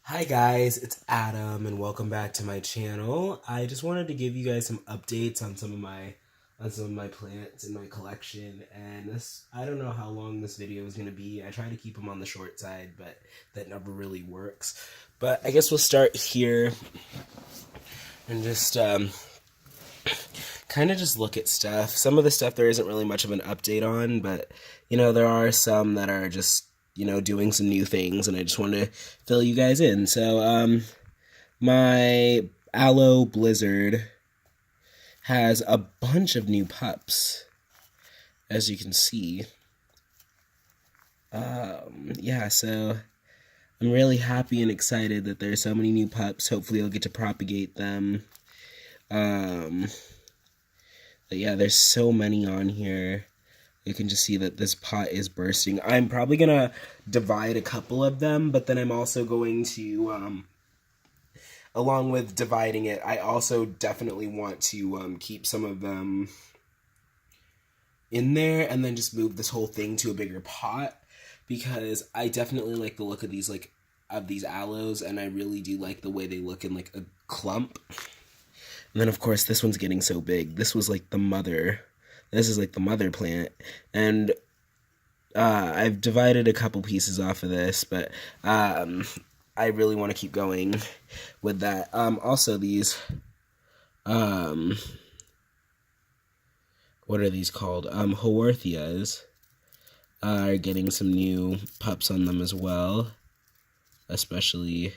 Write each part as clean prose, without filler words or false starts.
Hi guys, it's Adam and welcome back to my channel. I just wanted to give you guys some updates on some of my plants in my collection, and this I don't know how long this video is going to be. I try to keep them on the short side, but that never really works. But I guess we'll start here and just kind of just look at stuff. Some of the stuff there isn't really much of an update on, but there are some that are just doing some new things, and I just want to fill you guys in. So my Aloe Blizzard has a bunch of new pups, as you can see. Yeah, so I'm really happy and excited that there's so many new pups. Hopefully I'll get to propagate them. But yeah, there's so many on here. You can just see that this pot is bursting. I'm probably going to divide a couple of them, but then I'm also going to, along with dividing it, I also definitely want to keep some of them in there and then just move this whole thing to a bigger pot, because I definitely like the look of these aloes, and I really do like the way they look in like a clump. And then of course this one's getting so big. This was like the mother. This is like the mother plant, and I've divided a couple pieces off of this, but I really want to keep going with that. Also, these, what are these called? Haworthias are getting some new pups on them as well, especially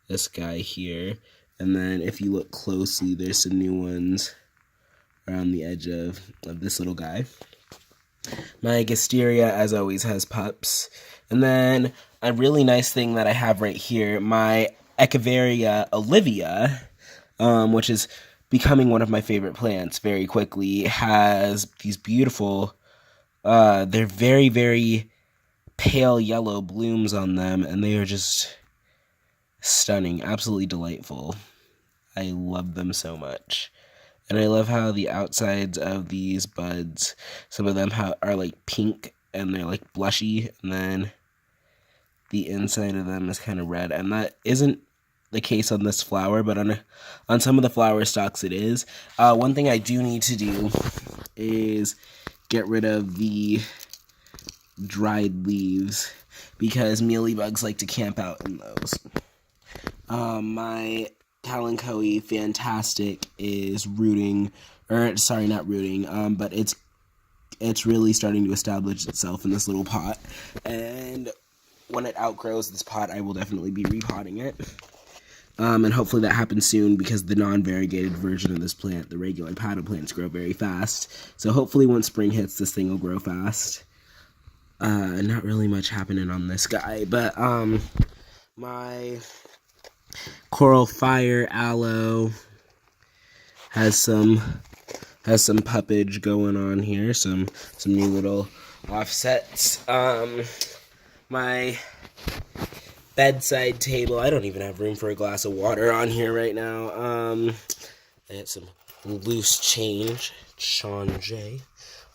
this guy here. And then if you look closely, there's some new ones around the edge of this little guy. My Gasteria, as always, has pups. And then a really nice thing that I have right here, my Echeveria olivia, which is becoming one of my favorite plants very quickly, has these beautiful, they're very, very pale yellow blooms on them, and they are just stunning, absolutely delightful. I love them so much. And I love how the outsides of these buds, some of them are like pink and they're like blushy, and then the inside of them is kind of red. And that isn't the case on this flower, but on some of the flower stalks it is. One thing I do need to do is get rid of the dried leaves, because mealybugs like to camp out in those. My Kalanchoe Fantastic is rooting, or sorry, not rooting, but it's really starting to establish itself in this little pot, and when it outgrows this pot, I will definitely be repotting it, and hopefully that happens soon, because the non-variegated version of this plant, the regular potted plants, grow very fast, so hopefully once spring hits, this thing will grow fast. Not really much happening on this guy, but my Coral Fire Aloe has some puppage going on here, some new little offsets. My bedside table, I don't even have room for a glass of water on here right now. I have some loose change.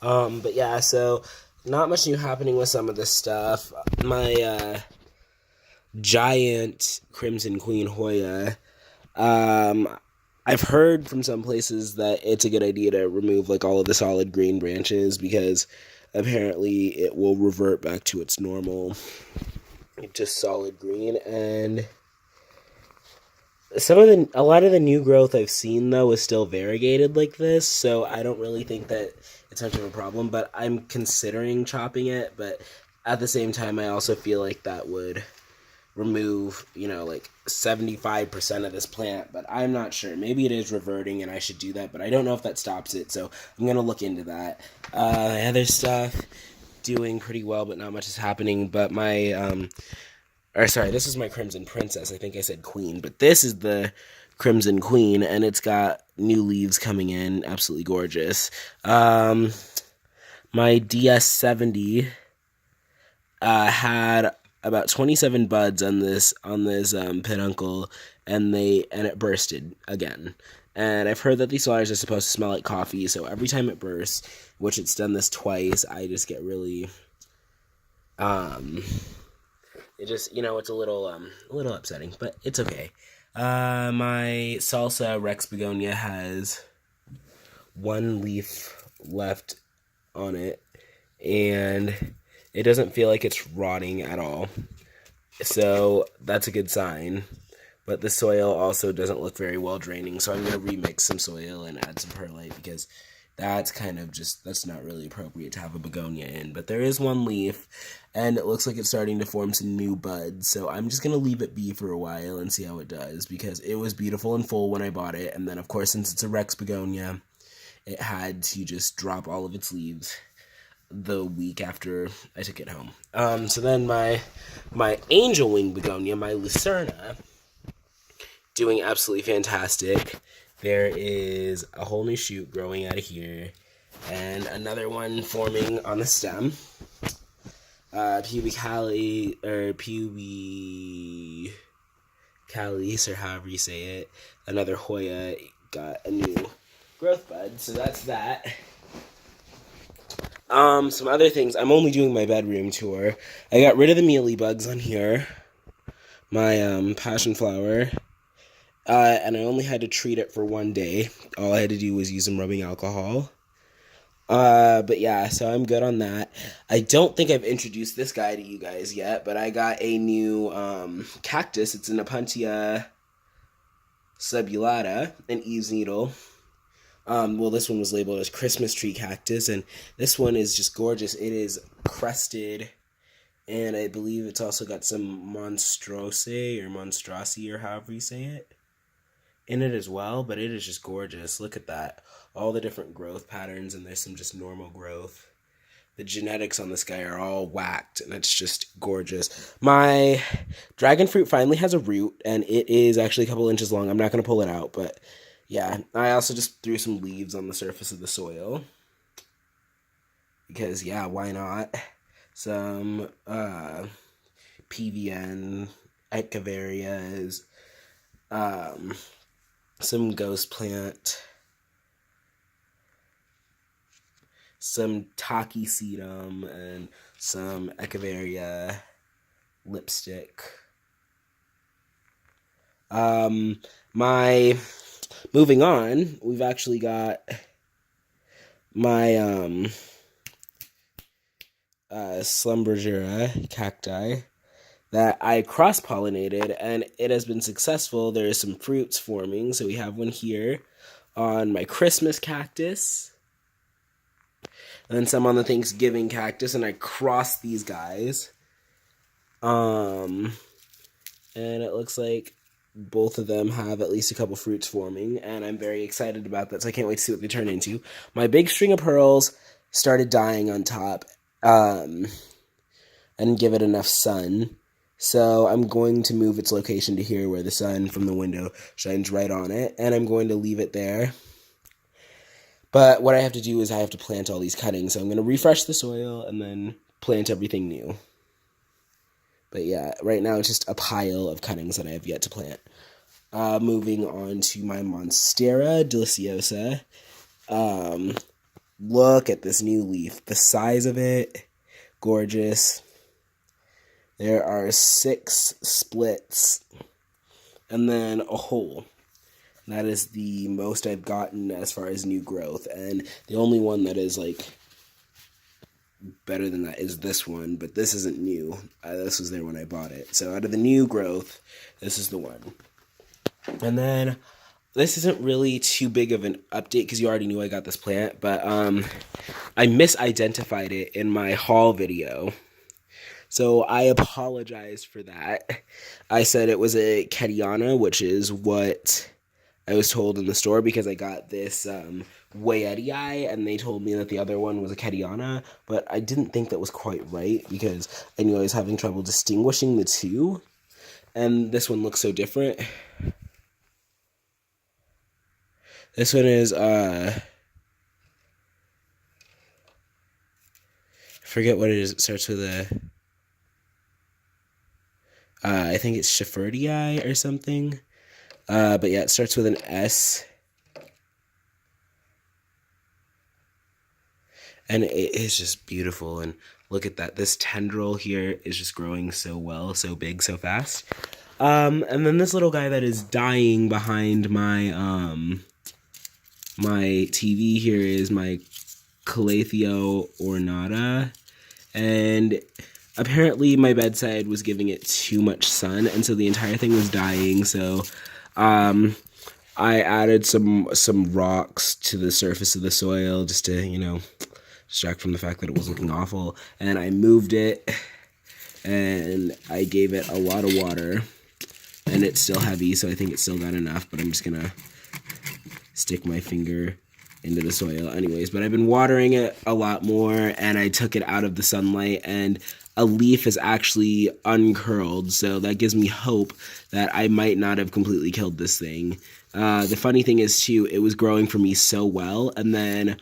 But yeah, so not much new happening with some of this stuff. My giant Crimson Queen Hoya, I've heard from some places that it's a good idea to remove like all of the solid green branches, because apparently it will revert back to its normal just solid green. And a lot of the new growth I've seen though is still variegated like this, so I don't really think that it's much of a problem, but I'm considering chopping it. But at the same time, I also feel like that would remove, like 75% of this plant, but I'm not sure. Maybe it is reverting and I should do that, but I don't know if that stops it, so I'm going to look into that. Other stuff, doing pretty well, but not much is happening, but this is my Crimson Princess. I think I said Queen, but this is the Crimson Queen, and it's got new leaves coming in, absolutely gorgeous. My DS70 had about 27 buds on this peduncle, and it bursted again. And I've heard that these flowers are supposed to smell like coffee, so every time it bursts, which it's done this twice, I just get really It just, it's a little upsetting, but it's okay. My salsa Rex begonia has one leaf left on it, and it doesn't feel like it's rotting at all. So that's a good sign. But the soil also doesn't look very well draining, so I'm going to remix some soil and add some perlite because that's not really appropriate to have a begonia in. But there is one leaf, and it looks like it's starting to form some new buds, so I'm just going to leave it be for a while and see how it does because it was beautiful and full when I bought it, and then of course since it's a Rex begonia, it had to just drop all of its leaves the week after I took it home. So then my angel wing begonia, my Lucerna, doing absolutely fantastic. There is a whole new shoot growing out of here, and another one forming on the stem. Pubicalis, or however you say it, another Hoya got a new growth bud, so that's that. Some other things. I'm only doing my bedroom tour. I got rid of the mealy bugs on here. My passion flower. And I only had to treat it for one day. All I had to do was use some rubbing alcohol. But yeah, so I'm good on that. I don't think I've introduced this guy to you guys yet, but I got a new cactus. It's an Apuntia subulata, an Eve's needle. Well, this one was labeled as Christmas tree cactus, and this one is just gorgeous. It is crested, and I believe it's also got some monstrosity or however you say it in it as well, but it is just gorgeous. Look at that. All the different growth patterns, and there's some just normal growth. The genetics on this guy are all whacked, and it's just gorgeous. My dragon fruit finally has a root, and it is actually a couple inches long. I'm not going to pull it out, but yeah. I also just threw some leaves on the surface of the soil. Because, yeah, why not? Some PVN, Echeverias, some ghost plant, some Taki sedum, and some Echeveria lipstick. Moving on, we've actually got my Slumbergera cacti that I cross-pollinated, and it has been successful. There are some fruits forming, so we have one here on my Christmas cactus, and then some on the Thanksgiving cactus, and I crossed these guys. And it looks like both of them have at least a couple fruits forming, and I'm very excited about that, so I can't wait to see what they turn into. My big string of pearls started dying on top, and give it enough sun. So I'm going to move its location to here where the sun from the window shines right on it, and I'm going to leave it there. But what I have to do is I have to plant all these cuttings, so I'm going to refresh the soil and then plant everything new. But yeah, right now it's just a pile of cuttings that I have yet to plant. Moving on to my Monstera deliciosa. Look at this new leaf. The size of it, gorgeous. There are 6 splits and then a hole. That is the most I've gotten as far as new growth, and the only one that is like better than that is this one, but this isn't new. This was there when I bought it. So out of the new growth, this is the one. And then this isn't really too big of an update because you already knew I got this plant, but I misidentified it in my haul video. So I apologized for that. I said it was a Ketiana, which is what I was told in the store because I got this Wayetii, and they told me that the other one was a Ketiana, but I didn't think that was quite right because I knew I was having trouble distinguishing the two, and this one looks so different. This one is, I forget what it is. It starts with a, I think it's Shaferdii or something. But yeah, it starts with an S. And it is just beautiful. And look at that. This tendril here is just growing so well, so big, so fast. And then this little guy that is dying behind my my TV here is my Calathea ornata, and apparently my bedside was giving it too much sun, and so the entire thing was dying. So I added some rocks to the surface of the soil just to, you know, distract from the fact that it was looking awful, and I moved it, and I gave it a lot of water, and it's still heavy, so I think it's still got enough, but I'm just gonna stick my finger into the soil anyways. But I've been watering it a lot more, and I took it out of the sunlight, and a leaf is actually uncurled, so that gives me hope that I might not have completely killed this thing. The funny thing is, too, it was growing for me so well, and then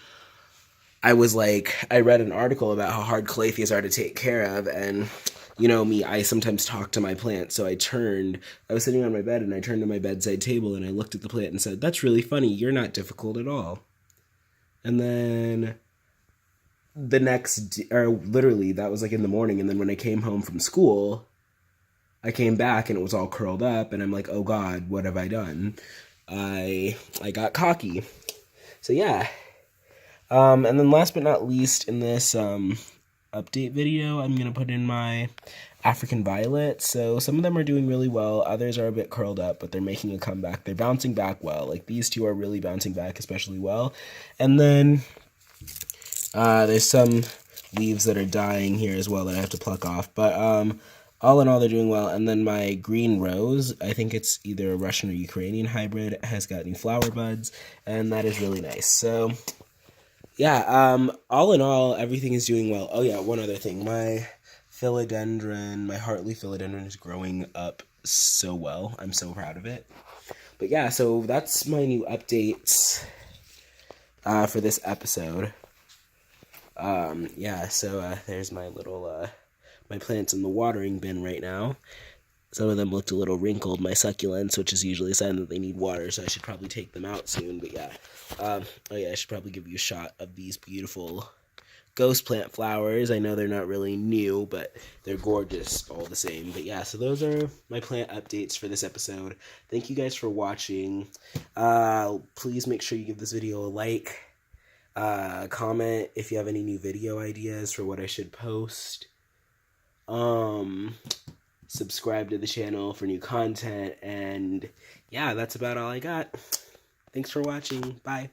I was like, I read an article about how hard calatheas are to take care of, and you know me, I sometimes talk to my plant, so I was sitting on my bed, and I turned to my bedside table, and I looked at the plant and said, "That's really funny, you're not difficult at all." And then the next, or literally, that was like in the morning, and then when I came home from school, I came back, and it was all curled up, and I'm like, oh god, what have I done? I got cocky. So yeah. And then last but not least, in this update video, I'm going to put in my African violets. So some of them are doing really well. Others are a bit curled up, but they're making a comeback. They're bouncing back well. Like these two are really bouncing back especially well. And then there's some leaves that are dying here as well that I have to pluck off. But all in all, they're doing well. And then my green rose, I think it's either a Russian or Ukrainian hybrid, has got new flower buds, and that is really nice. So yeah, all in all, everything is doing well. Oh yeah, one other thing. My philodendron, my Hartley philodendron is growing up so well. I'm so proud of it. But yeah, so that's my new updates for this episode. Yeah, so there's my little, my plants in the watering bin right now. Some of them looked a little wrinkled, my succulents, which is usually a sign that they need water, so I should probably take them out soon, but yeah. Oh yeah, I should probably give you a shot of these beautiful ghost plant flowers. I know they're not really new, but they're gorgeous all the same. But yeah, so those are my plant updates for this episode. Thank you guys for watching. Please make sure you give this video a like. Comment if you have any new video ideas for what I should post. Subscribe to the channel for new content, and yeah, that's about all I got. Thanks for watching. Bye.